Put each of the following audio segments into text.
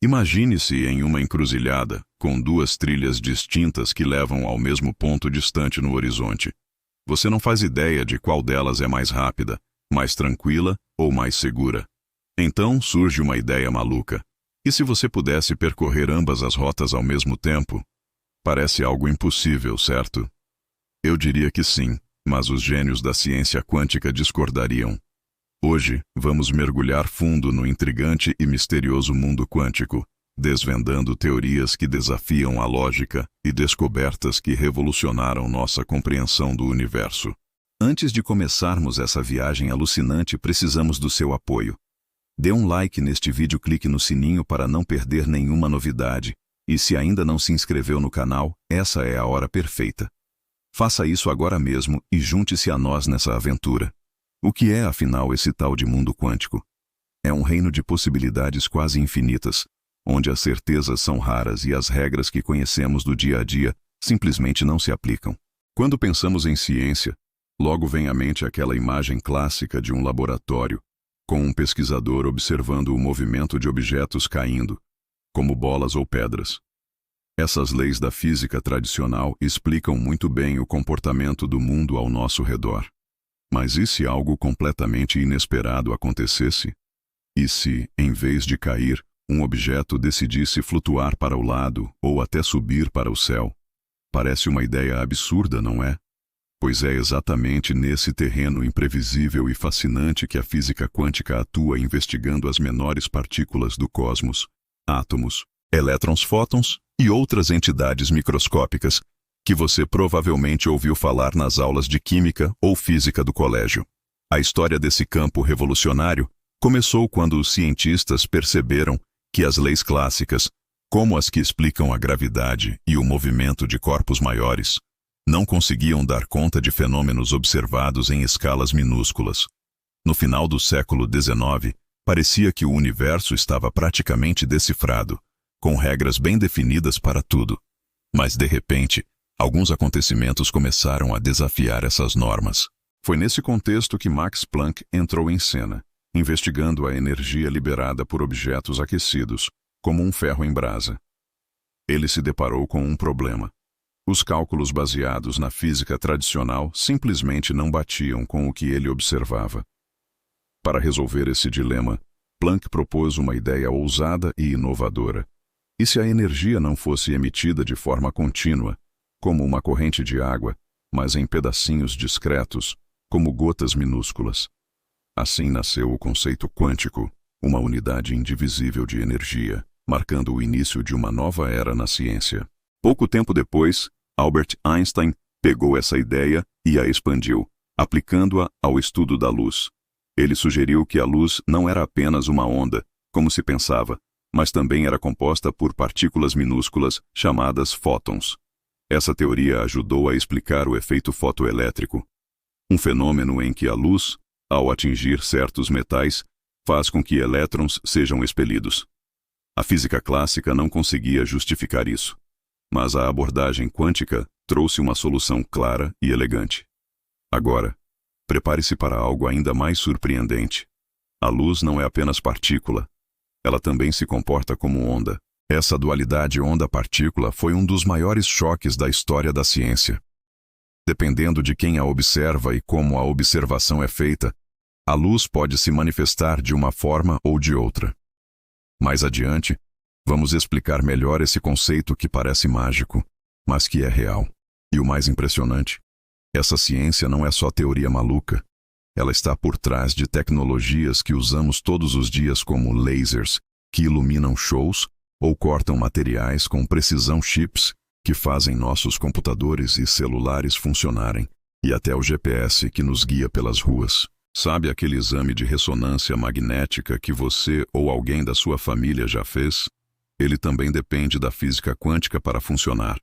Imagine-se em uma encruzilhada, com duas trilhas distintas que levam ao mesmo ponto distante no horizonte. Você não faz ideia de qual delas é mais rápida, mais tranquila ou mais segura. Então surge uma ideia maluca. E se você pudesse percorrer ambas as rotas ao mesmo tempo? Parece algo impossível, certo? Eu diria que sim, mas os gênios da ciência quântica discordariam. Hoje, vamos mergulhar fundo no intrigante e misterioso mundo quântico, desvendando teorias que desafiam a lógica e descobertas que revolucionaram nossa compreensão do universo. Antes de começarmos essa viagem alucinante, precisamos do seu apoio. Dê um like neste vídeo, clique no sininho para não perder nenhuma novidade, e se ainda não se inscreveu no canal, essa é a hora perfeita. Faça isso agora mesmo e junte-se a nós nessa aventura. O que é, afinal, esse tal de mundo quântico? É um reino de possibilidades quase infinitas, onde as certezas são raras e as regras que conhecemos do dia a dia simplesmente não se aplicam. Quando pensamos em ciência, logo vem à mente aquela imagem clássica de um laboratório, com um pesquisador observando o movimento de objetos caindo, como bolas ou pedras. Essas leis da física tradicional explicam muito bem o comportamento do mundo ao nosso redor. Mas e se algo completamente inesperado acontecesse? E se, em vez de cair, um objeto decidisse flutuar para o lado ou até subir para o céu? Parece uma ideia absurda, não é? Pois é exatamente nesse terreno imprevisível e fascinante que a física quântica atua, investigando as menores partículas do cosmos, átomos, elétrons, fótons e outras entidades microscópicas que você provavelmente ouviu falar nas aulas de química ou física do colégio. A história desse campo revolucionário começou quando os cientistas perceberam que as leis clássicas, como as que explicam a gravidade e o movimento de corpos maiores, não conseguiam dar conta de fenômenos observados em escalas minúsculas. No final do século XIX, parecia que o universo estava praticamente decifrado, com regras bem definidas para tudo. Mas, de repente, alguns acontecimentos começaram a desafiar essas normas. Foi nesse contexto que Max Planck entrou em cena, investigando a energia liberada por objetos aquecidos, como um ferro em brasa. Ele se deparou com um problema. Os cálculos baseados na física tradicional simplesmente não batiam com o que ele observava. Para resolver esse dilema, Planck propôs uma ideia ousada e inovadora. E se a energia não fosse emitida de forma contínua, como uma corrente de água, mas em pedacinhos discretos, como gotas minúsculas? Assim nasceu o conceito quântico, uma unidade indivisível de energia, marcando o início de uma nova era na ciência. Pouco tempo depois, Albert Einstein pegou essa ideia e a expandiu, aplicando-a ao estudo da luz. Ele sugeriu que a luz não era apenas uma onda, como se pensava, mas também era composta por partículas minúsculas chamadas fótons. Essa teoria ajudou a explicar o efeito fotoelétrico, um fenômeno em que a luz, ao atingir certos metais, faz com que elétrons sejam expelidos. A física clássica não conseguia justificar isso, mas a abordagem quântica trouxe uma solução clara e elegante. Agora, prepare-se para algo ainda mais surpreendente. A luz não é apenas partícula, ela também se comporta como onda. Essa dualidade onda-partícula foi um dos maiores choques da história da ciência. Dependendo de quem a observa e como a observação é feita, a luz pode se manifestar de uma forma ou de outra. Mais adiante, vamos explicar melhor esse conceito que parece mágico, mas que é real. E o mais impressionante, essa ciência não é só teoria maluca. Ela está por trás de tecnologias que usamos todos os dias, como lasers, que iluminam shows, ou cortam materiais com precisão, chips que fazem nossos computadores e celulares funcionarem, e até o GPS que nos guia pelas ruas. Sabe aquele exame de ressonância magnética que você ou alguém da sua família já fez? Ele também depende da física quântica para funcionar.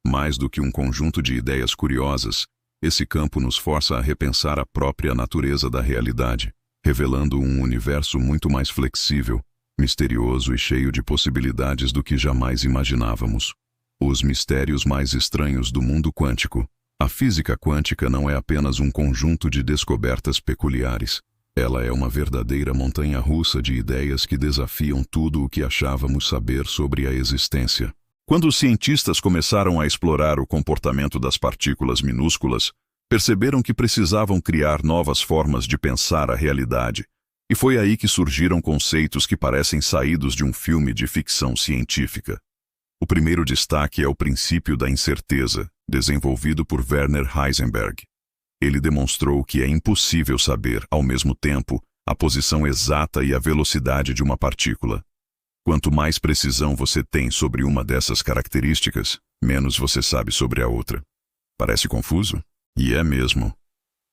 Mais do que um conjunto de ideias curiosas, esse campo nos força a repensar a própria natureza da realidade, revelando um universo muito mais flexível, misterioso e cheio de possibilidades do que jamais imaginávamos. Os mistérios mais estranhos do mundo quântico. A física quântica não é apenas um conjunto de descobertas peculiares. Ela é uma verdadeira montanha-russa de ideias que desafiam tudo o que achávamos saber sobre a existência. Quando os cientistas começaram a explorar o comportamento das partículas minúsculas, perceberam que precisavam criar novas formas de pensar a realidade. E foi aí que surgiram conceitos que parecem saídos de um filme de ficção científica. O primeiro destaque é o princípio da incerteza, desenvolvido por Werner Heisenberg. Ele demonstrou que é impossível saber, ao mesmo tempo, a posição exata e a velocidade de uma partícula. Quanto mais precisão você tem sobre uma dessas características, menos você sabe sobre a outra. Parece confuso? E é mesmo.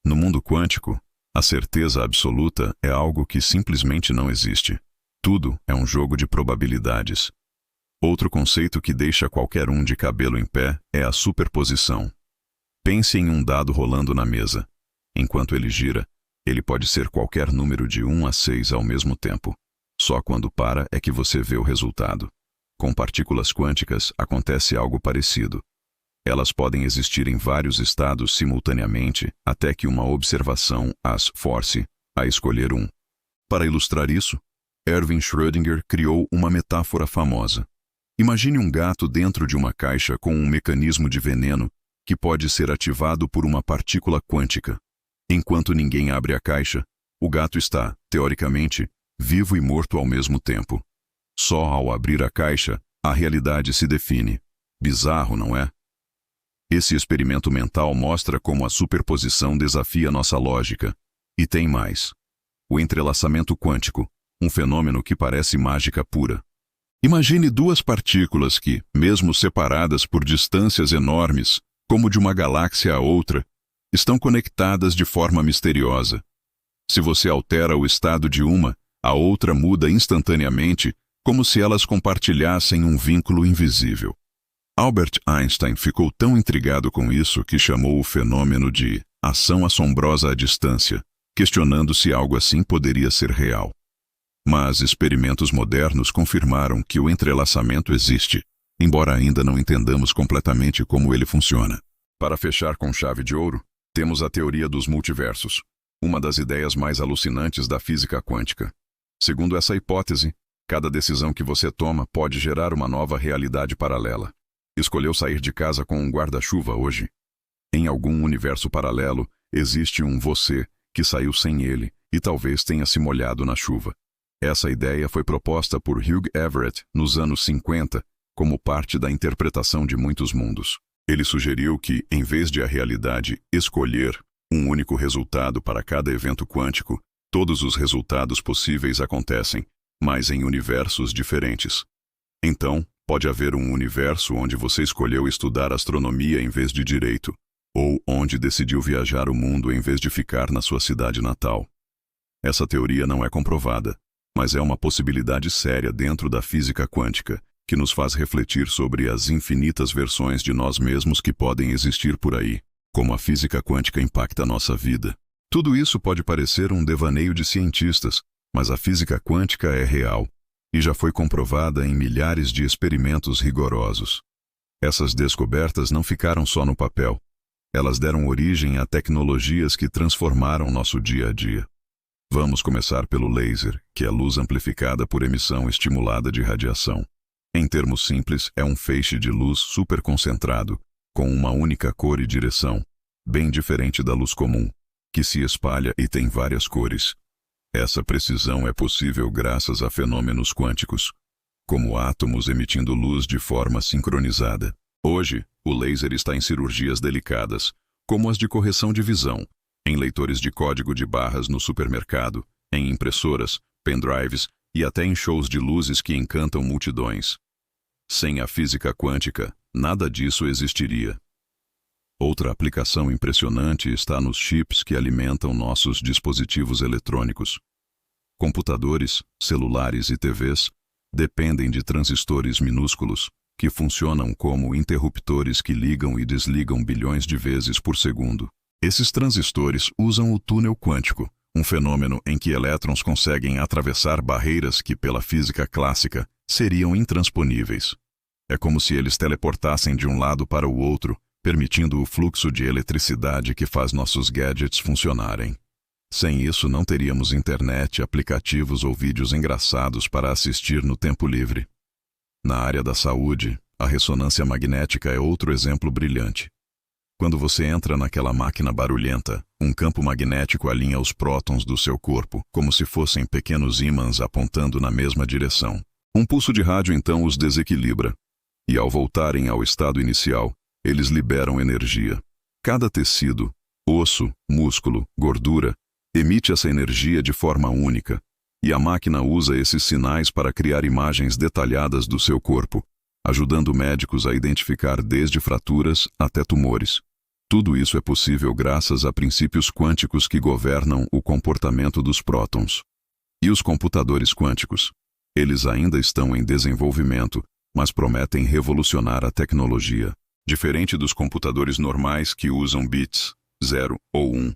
No mundo quântico, a certeza absoluta é algo que simplesmente não existe. Tudo é um jogo de probabilidades. Outro conceito que deixa qualquer um de cabelo em pé é a superposição. Pense em um dado rolando na mesa. Enquanto ele gira, ele pode ser qualquer número de 1 a 6 ao mesmo tempo. Só quando para é que você vê o resultado. Com partículas quânticas acontece algo parecido. Elas podem existir em vários estados simultaneamente até que uma observação as force a escolher um. Para ilustrar isso, Erwin Schrödinger criou uma metáfora famosa. Imagine um gato dentro de uma caixa com um mecanismo de veneno que pode ser ativado por uma partícula quântica. Enquanto ninguém abre a caixa, o gato está, teoricamente, vivo e morto ao mesmo tempo. Só ao abrir a caixa, a realidade se define. Bizarro, não é? Esse experimento mental mostra como a superposição desafia nossa lógica. E tem mais. O entrelaçamento quântico, um fenômeno que parece mágica pura. Imagine duas partículas que, mesmo separadas por distâncias enormes, como de uma galáxia a outra, estão conectadas de forma misteriosa. Se você altera o estado de uma, a outra muda instantaneamente, como se elas compartilhassem um vínculo invisível. Albert Einstein ficou tão intrigado com isso que chamou o fenômeno de ação assombrosa à distância, questionando se algo assim poderia ser real. Mas experimentos modernos confirmaram que o entrelaçamento existe, embora ainda não entendamos completamente como ele funciona. Para fechar com chave de ouro, temos a teoria dos multiversos, uma das ideias mais alucinantes da física quântica. Segundo essa hipótese, cada decisão que você toma pode gerar uma nova realidade paralela. Escolheu sair de casa com um guarda-chuva hoje? Em algum universo paralelo, existe um você que saiu sem ele e talvez tenha se molhado na chuva. Essa ideia foi proposta por Hugh Everett nos anos 50 como parte da interpretação de muitos mundos. Ele sugeriu que, em vez de a realidade escolher um único resultado para cada evento quântico, todos os resultados possíveis acontecem, mas em universos diferentes. Então, pode haver um universo onde você escolheu estudar astronomia em vez de direito, ou onde decidiu viajar o mundo em vez de ficar na sua cidade natal. Essa teoria não é comprovada, mas é uma possibilidade séria dentro da física quântica, que nos faz refletir sobre as infinitas versões de nós mesmos que podem existir por aí, como a física quântica impacta nossa vida. Tudo isso pode parecer um devaneio de cientistas, mas a física quântica é real e já foi comprovada em milhares de experimentos rigorosos. Essas descobertas não ficaram só no papel. Elas deram origem a tecnologias que transformaram nosso dia a dia. Vamos começar pelo laser, que é luz amplificada por emissão estimulada de radiação. Em termos simples, é um feixe de luz superconcentrado, com uma única cor e direção, bem diferente da luz comum, que se espalha e tem várias cores. Essa precisão é possível graças a fenômenos quânticos, como átomos emitindo luz de forma sincronizada. Hoje, o laser está em cirurgias delicadas, como as de correção de visão, em leitores de código de barras no supermercado, em impressoras, pendrives e até em shows de luzes que encantam multidões. Sem a física quântica, nada disso existiria. Outra aplicação impressionante está nos chips que alimentam nossos dispositivos eletrônicos. Computadores, celulares e TVs dependem de transistores minúsculos, que funcionam como interruptores que ligam e desligam bilhões de vezes por segundo. Esses transistores usam o túnel quântico, um fenômeno em que elétrons conseguem atravessar barreiras que, pela física clássica, seriam intransponíveis. É como se eles teleportassem de um lado para o outro, permitindo o fluxo de eletricidade que faz nossos gadgets funcionarem. Sem isso, não teríamos internet, aplicativos ou vídeos engraçados para assistir no tempo livre. Na área da saúde, a ressonância magnética é outro exemplo brilhante. Quando você entra naquela máquina barulhenta, um campo magnético alinha os prótons do seu corpo, como se fossem pequenos ímãs apontando na mesma direção. Um pulso de rádio então os desequilibra, e ao voltarem ao estado inicial, eles liberam energia. Cada tecido, osso, músculo, gordura, emite essa energia de forma única, e a máquina usa esses sinais para criar imagens detalhadas do seu corpo, ajudando médicos a identificar desde fraturas até tumores. Tudo isso é possível graças a princípios quânticos que governam o comportamento dos prótons. E os computadores quânticos? Eles ainda estão em desenvolvimento, mas prometem revolucionar a tecnologia. Diferente dos computadores normais que usam bits, 0 ou 1,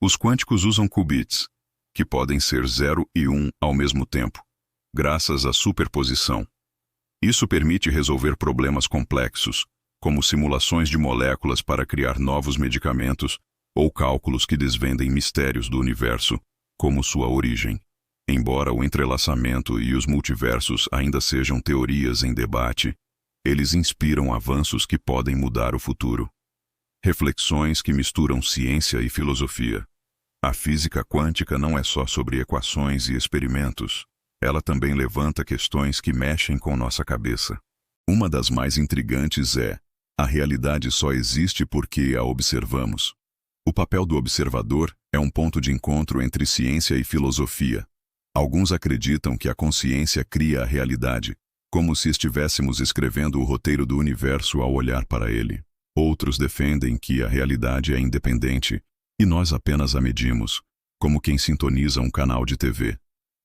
os quânticos usam qubits, que podem ser 0 e 1 ao mesmo tempo, graças à superposição. Isso permite resolver problemas complexos, como simulações de moléculas para criar novos medicamentos ou cálculos que desvendem mistérios do universo, como sua origem. Embora o entrelaçamento e os multiversos ainda sejam teorias em debate, eles inspiram avanços que podem mudar o futuro. Reflexões que misturam ciência e filosofia. A física quântica não é só sobre equações e experimentos. Ela também levanta questões que mexem com nossa cabeça. Uma das mais intrigantes é: a realidade só existe porque a observamos. O papel do observador é um ponto de encontro entre ciência e filosofia. Alguns acreditam que a consciência cria a realidade, como se estivéssemos escrevendo o roteiro do universo ao olhar para ele. Outros defendem que a realidade é independente e nós apenas a medimos, como quem sintoniza um canal de TV.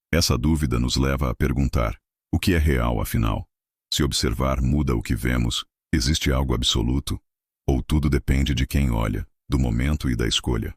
Essa dúvida nos leva a perguntar: o que é real, afinal? Se observar muda o que vemos, existe algo absoluto? Ou tudo depende de quem olha, do momento e da escolha?